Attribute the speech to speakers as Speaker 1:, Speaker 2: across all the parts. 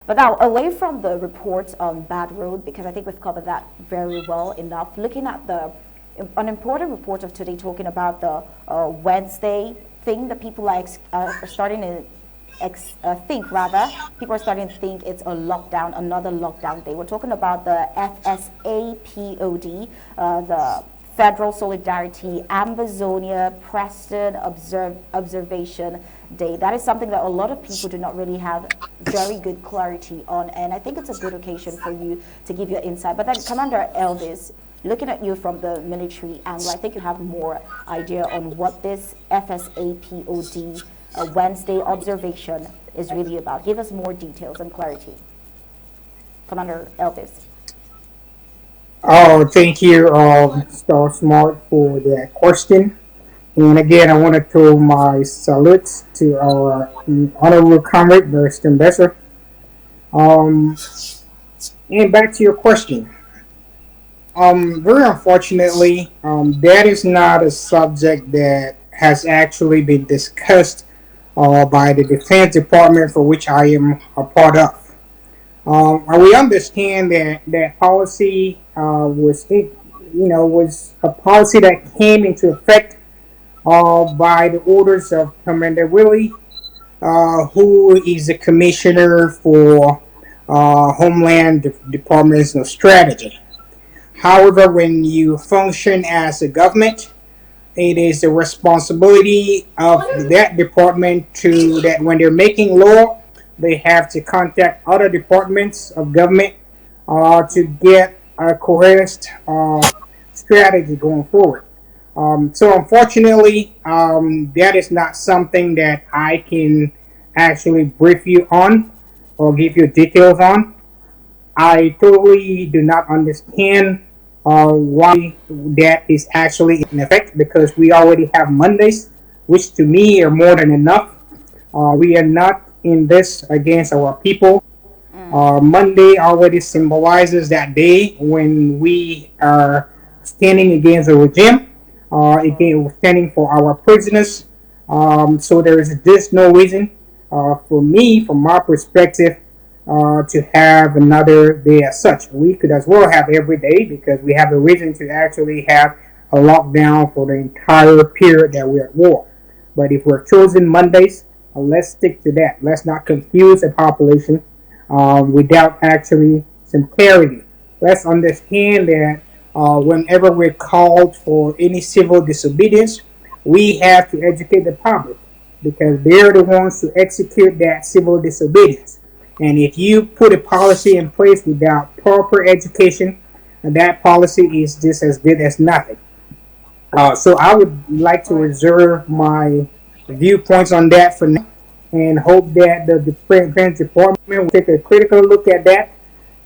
Speaker 1: But now, away from the reports on bad road, because I think we've covered that very well enough, looking at an important report of today talking about the Wednesday thing that people are starting to think rather, people are starting to think it's a lockdown, another lockdown day. We're talking about the FSAPOD, the Federal Solidarity Ambazonia Preston Observation Day. That is something that a lot of people do not really have very good clarity on, and I think it's a good occasion for you to give your insight. But then, Commander Elvis, looking at you from the military angle, I think you have more idea on what this FSAPOD Wednesday observation is really about. Give us more details and clarity, Commander Elvis.
Speaker 2: Oh, thank you, Star Smart, for that question. And again, I want to throw my salutes to our honorable comrade, Mr. Besser. Um, and back to your question. Very unfortunately, that is not a subject that has actually been discussed by the Defense Department, for which I am a part of. And we understand that that policy was a policy that came into effect by the orders of Commander Willie, who is the commissioner for Homeland Department's strategy. However, when you function as a government, it is the responsibility of that department to that when they're making law, they have to contact other departments of government to get a coherent strategy going forward. So unfortunately, that is not something that I can actually brief you on or give you details on. I totally do not understand why that is actually in effect because we already have Mondays, which to me are more than enough. We are not in this against our people. Monday already symbolizes that day when we are standing against the regime, again, standing for our prisoners. So there is just no reason for me, from my perspective, to have another day as such. We could as well have every day because we have a reason to actually have a lockdown for the entire period that we're at war. But if we're choosing Mondays, let's stick to that. Let's not confuse the population without actually some clarity. Let's understand that whenever we're called for any civil disobedience, we have to educate the public because they're the ones to execute that civil disobedience. And if you put a policy in place without proper education, that policy is just as good as nothing. So I would like to reserve my viewpoints on that for now and hope that the Defense Department will take a critical look at that.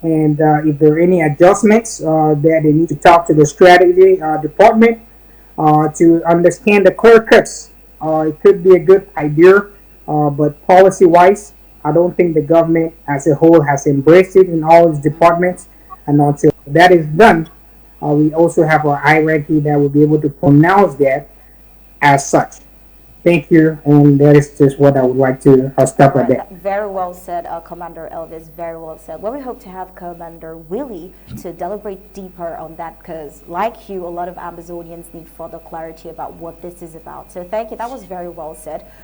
Speaker 2: And if there are any adjustments that they need to talk to the strategy department to understand the clear cuts, it could be a good idea. But policy wise, I don't think the government as a whole has embraced it in all its departments. And until that is done, we also have our hierarchy that will be able to pronounce that as such. Thank you, and that is just what I would like to. I'll stop right there.
Speaker 1: Very well said, Commander Elvis. Very well said. Well, we hope to have Commander Willie to deliberate deeper on that because, like you, a lot of Ambazonians need further clarity about what this is about. So thank you. That was very well said.